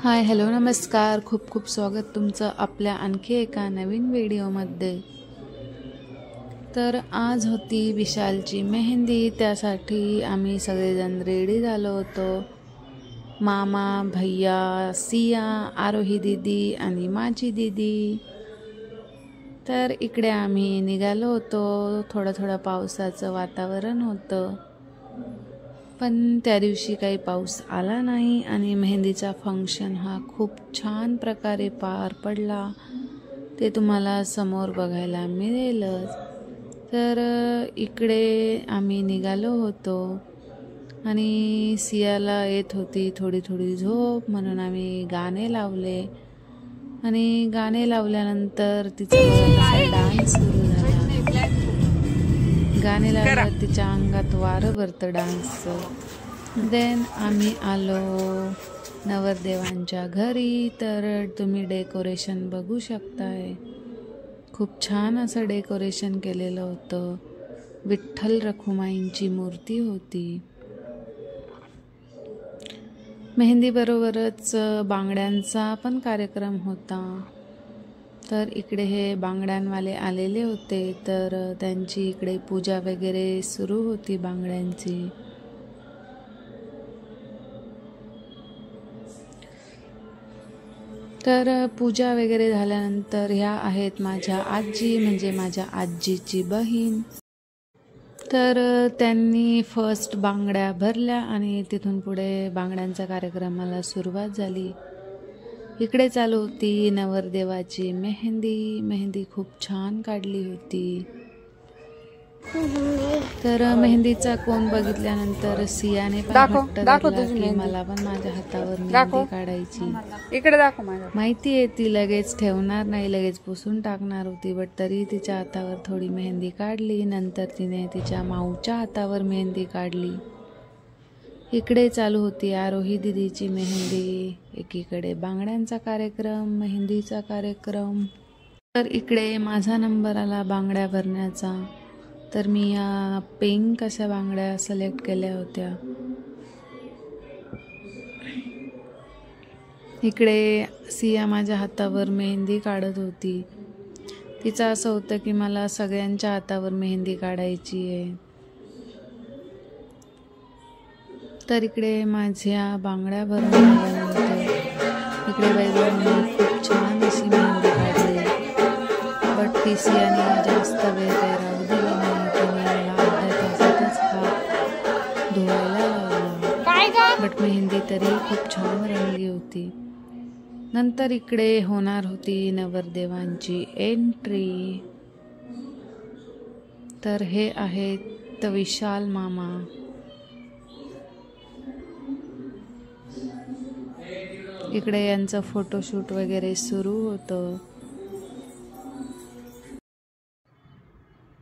Hi hello नमस्कार, खूप खूप स्वागत तुमचं आपल्या आणखी एका नवीन व्हिडिओमध्ये। तर आज होती विशालची मेहंदी, त्यासाठी आम्ही सगळेजण रेडी झालो होतो। मामा, भैया, सिया, आरोही दीदी आणि माझी दीदी। तर इकडे आम्ही निघालो होतो। थोडं पावसाचं वातावरण होतं, पण त्या दिवशी काही पाऊस आला नाही आणि मेहंदीचा फंक्शन हा खूप छान प्रकारे पार पडला। ते तुम्हाला समोर बघायला मिळेलच। तर इकडे आम्ही निघालो होतो आणि सियाला येत होती थोडी झोप, म्हणून आम्ही गाणे लावले आणि गाणे लावल्यानंतर तिचा डान्स सुरू झाला। गाणे लावल्यावर तिच्या अंगात वारं भरतं डान्सचं। देन आम्ही आलो नवरदेवांच्या घरी। तर तुम्ही डेकोरेशन बघू शकताय, खूप छान असं डेकोरेशन केलेलं होतं। विठ्ठल रखुमाईंची मूर्ती होती। मेहंदी बरोबरच बांगड्यांचा पण कार्यक्रम होता। तर इकडे हे बांगड्यांवाले आलेले होते, तर त्यांची इकडे पूजा वगैरे सुरू होती बांगड्यांची। तर पूजा वगैरे झाल्यानंतर ह्या आहेत माझ्या आजी, म्हणजे माझ्या आजीची बहीण। तर त्यांनी फर्स्ट बांगड्या भरल्या आणि तिथून पुढे बांगड्यांच्या कार्यक्रमाला सुरुवात झाली। इकडे चालू होती नवरदेवाची मेहंदी खूप छान काढली होती। तर मेहंदीचा कोण बघितल्यानंतर सियाने पण हट्ट धरला की मला पण माझ्या हातावर मेहंदी काढायची। इकडे दाखव माझ्या। माहिती आहे ती लगेच ठेवणार नाही, लगेच पुसून टाकणार होती, बट तरी तिच्या हातावर थोडी मेहंदी काढली। नंतर तिने तिच्या माऊच्या हातावर मेहंदी काढली। इकडे चालू होती आरोही दीदीची मेहंदी, एकीकडे बांगड्यांचा कार्यक्रम, मेहंदीचा कार्यक्रम। तर इकडे माझा नंबर आला बांगड्या भरण्याचा। तर मी या पिंक अशा बांगड्या सिलेक्ट केल्या होत्या। इकडे सिया माझ्या हातावर मेहंदी काढत होती। तिचं असं होतं की मला सगळ्यांच्या हातावर मेहंदी काढायची आहे। तर इकडे माझ्या बांगड्या भरून झाल्यानंतर इकडे बाईबाईंनी खूप छान अशी मेहंदी काढली, बट ती सियाने जास्त वेळ काही राहू दिली नाही। तिने मला अर्ध्या तासातच हात धुवायला लावला, बट मेहंदी तरी खूप छान रंगली होती। नंतर इकडे होणार होती नवरदेवांची एंट्री। तर हे आहेत विशाल मामा। इकडे यांचं फोटोशूट वगैरे सुरू होतं।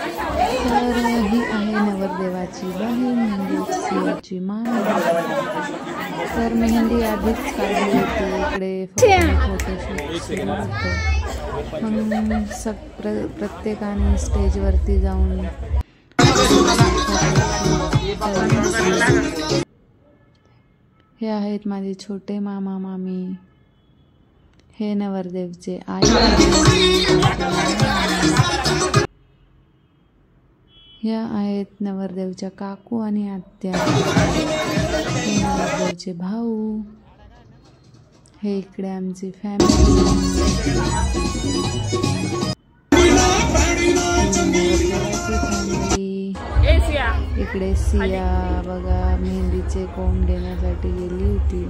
तर ही आहे नवरदेवाची बहीण, म्हणजे सियाची मामी। तर मेहंदी आधीच काढली होती, इकडे फोटोशूट सुरू होतं। मग प्रत्येकाने स्टेजवरती जाऊन हे आहेत माझे छोटे मामा मामी, हे नवरदेवचे आई, ह्या आहेत नवरदेवच्या काकू आणि आत्या, हे नवरदेवचे भाऊ, हे इकडे आमची फॅमिली। इकडे सिया बघा मेहंदीचे कोण घेण्यासाठी गेली होती।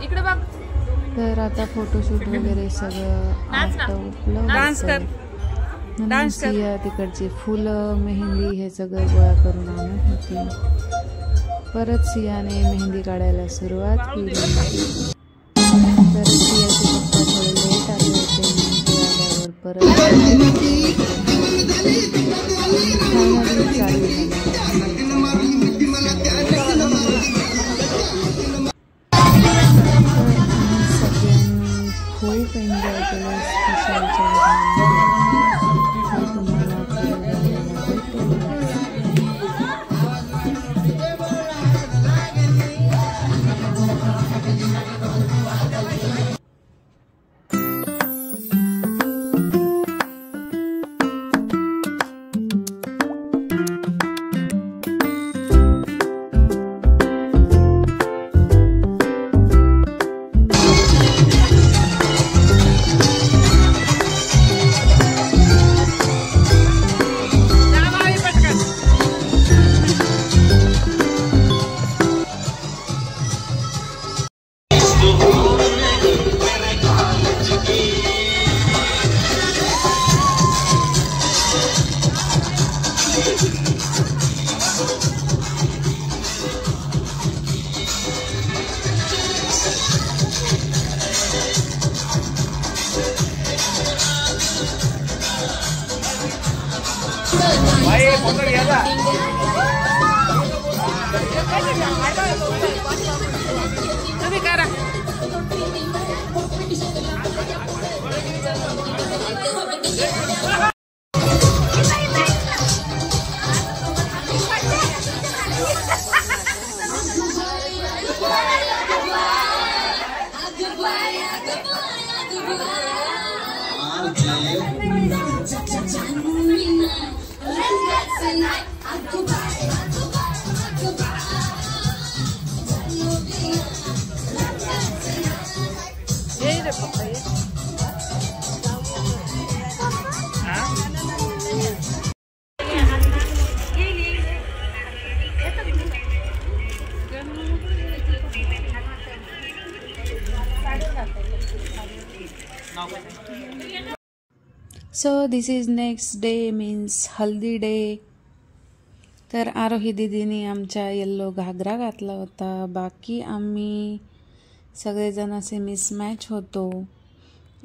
इकडे बघ। तर आता फोटोशूट वगैरे सगळं आटोपलं। सिया तिकडची फुलं, मेहंदी हे सगळं गोळा करून आणत होती। परत सियाने मेहंदी काढायला सुरुवात केली। तर सियाचे पप्पा थोडे लेट आले होते, आल्यावर परत चालू सगळ्यांनी खूप एन्जॉय केलं स्पेशलच्या तुम्हाला भेटेल। तुम्ही करा. So this is next day means haldi day. तर आरोही दीदीने आमच्या येल्लो घागरा घातला होता. बाकी आम्ही सगळेजण असे मिसमॅच होतो.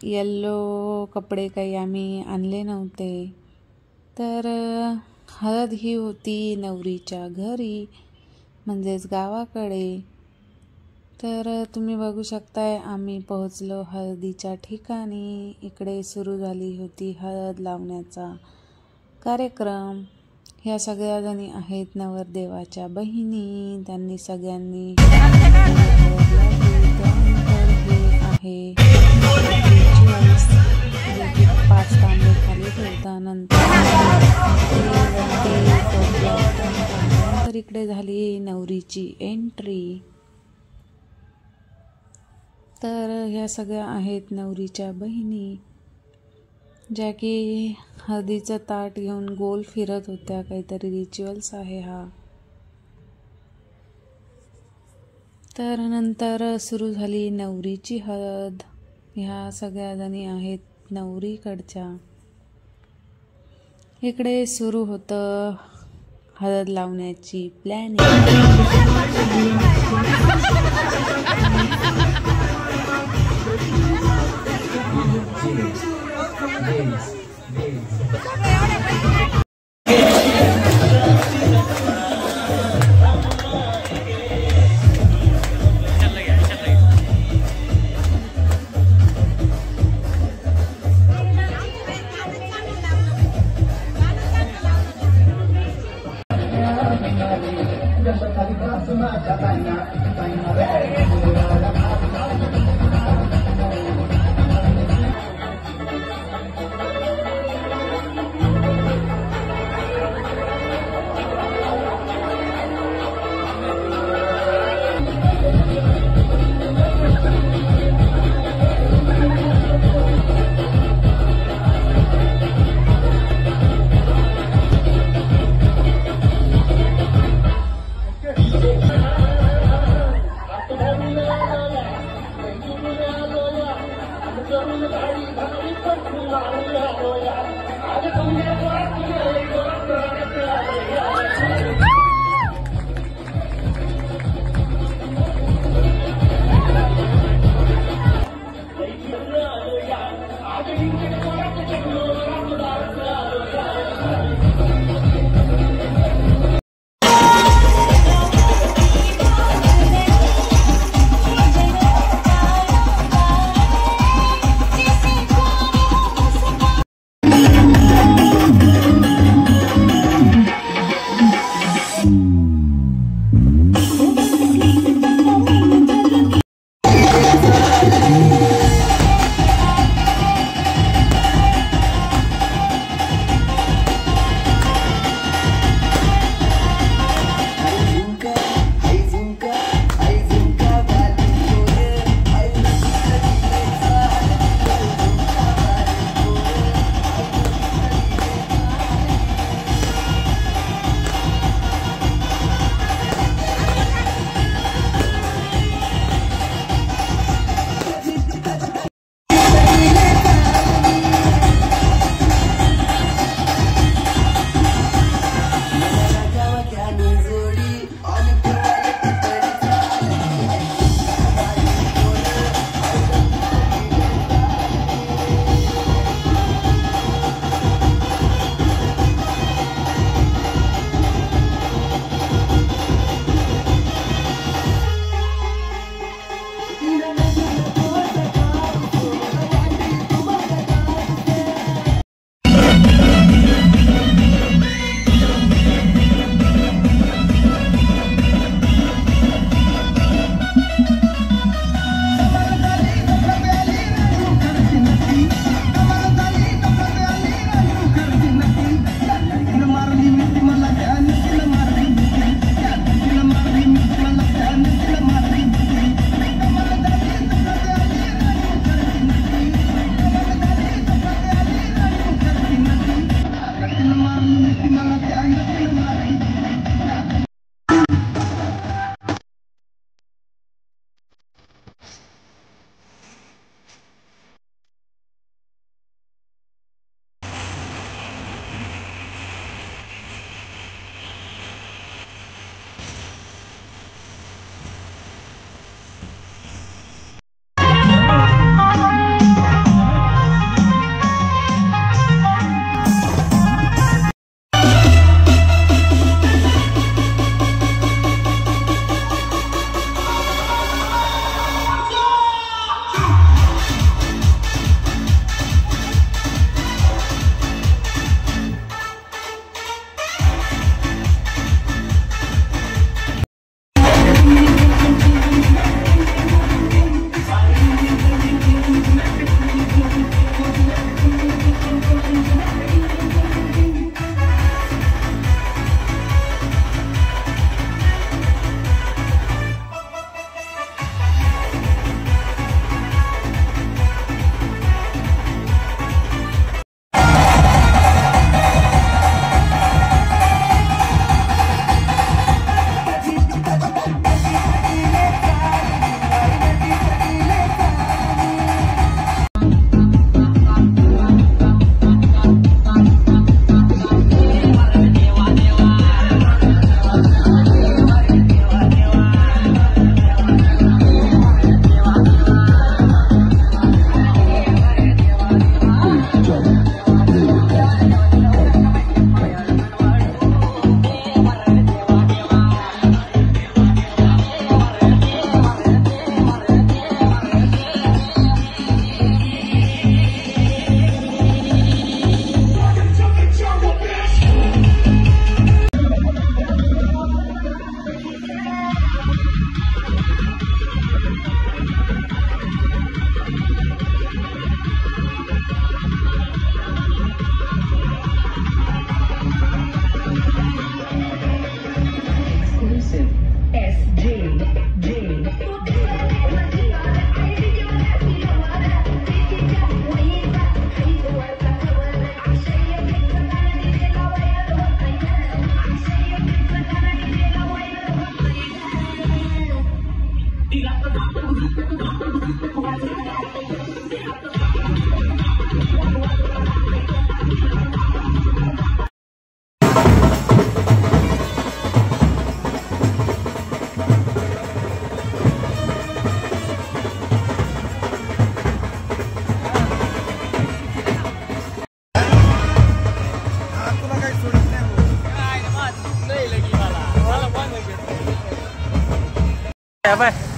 येल्लो कपडे काही आम्ही आणले नव्हते. तर हळद ही होती नवरीच्या घरी म्हणजेच गावाकडे. तर तुम्ही बघू शकताय आम्ही पोहोचलो हळदीच्या ठिकाणी. इकडे सुरू झाली होती हळद लावण्याचा कार्यक्रम. ह्या सगळ्या जणी आहेत नवरदेवाच्या बहिणी. त्यांनी सगळ्यांनी त्यानंतर हे आहे रिच्युअल्स जे की 5 तांबे खाली ठेवतानंतर इकडे झाली नवरीची एंट्री. तर ह्या सगळ्या आहेत नवरीच्या बहिणी ज्या की हळदीचं ताट घेऊन गोल फिरत होत्या. काहीतरी रिच्युअल्स आहे हा. तर नंतर सुरू झाली नवरीची हळद. ह्या सगळ्या जणी आहेत नवरीकडच्या. इकडे सुरू होतं हळद लावण्याची प्लॅनिंग.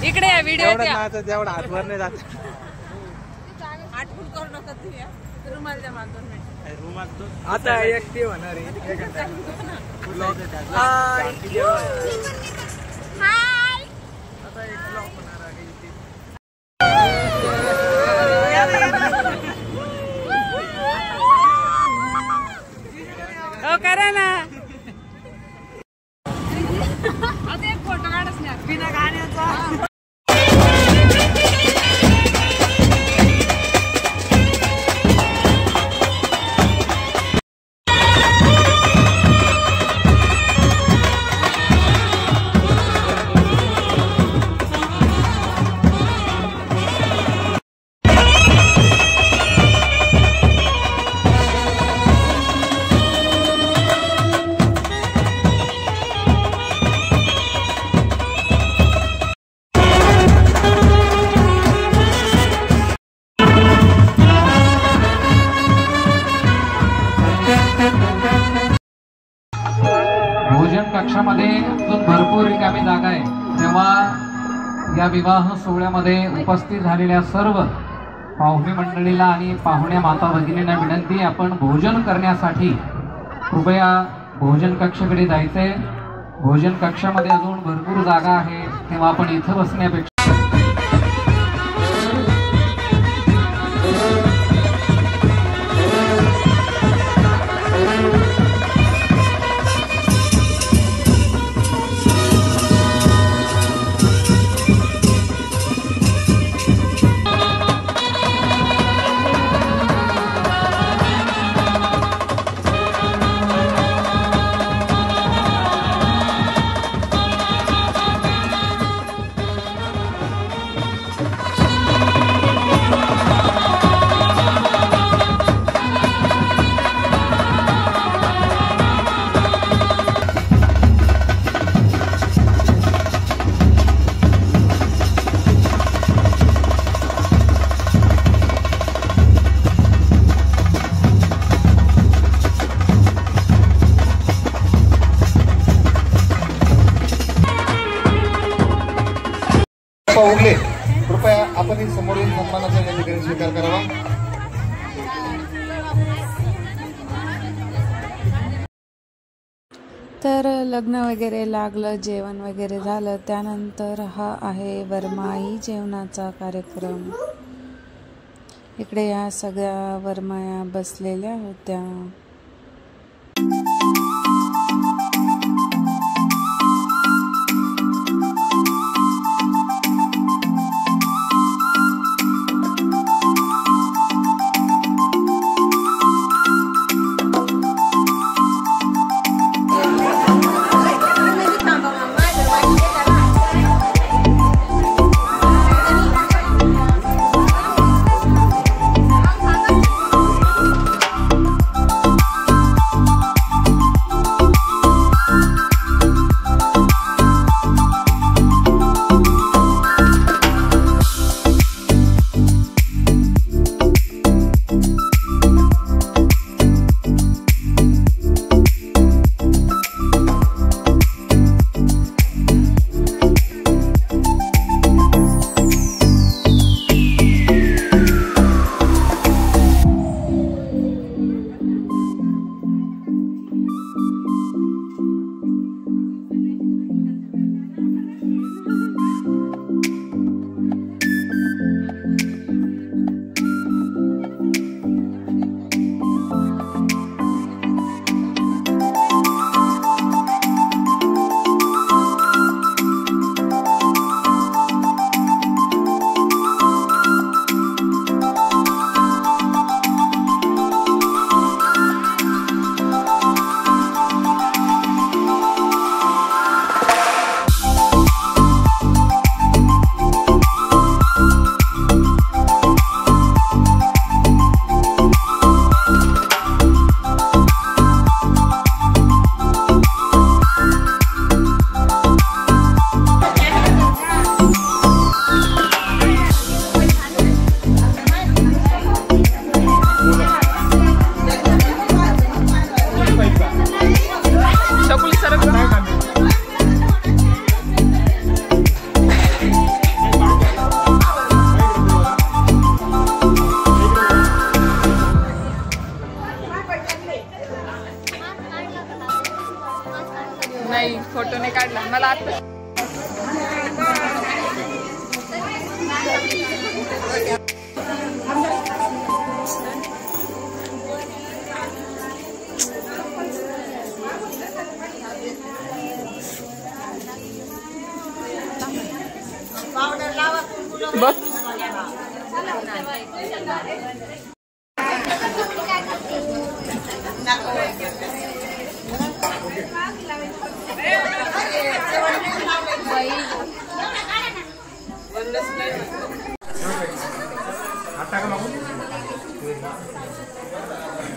इकडे या व्हिडिओ तेवढा हातवर नाही जात. आठवण करू नका तुम्ही रुमाल द्या मला 2 मिनिट. आता एकटी होणार हो करा ना. आता एक फोटो काढच ना बिना गाण्याचा. भोजन कक्षामध्ये अजून भरपूर रिकामी जागा आहे, तेव्हा या विवाह सोहळ्यामध्ये उपस्थित झालेल्या सर्व पाहुणे मंडळीला आणि पाहुण्या माता भगिनींना विनंती, आपण भोजन करण्यासाठी कृपया भोजन कक्षाकडे जायचंय. भोजन कक्षामध्ये अजून भरपूर जागा आहे, तेव्हा आपण इथं बसण्यापेक्षा उगले, कृपया आपण समोरील सन्मानाचा या ठिकाणी स्वीकार करावा. तर लग्न वगैरे लागलं, जेवण वगैरे झालं, त्यानंतर हा आहे वरमाई जेवणाचा कार्यक्रम. इकडे या सगळ्या वरमाया बसलेल्या होत्या. बघ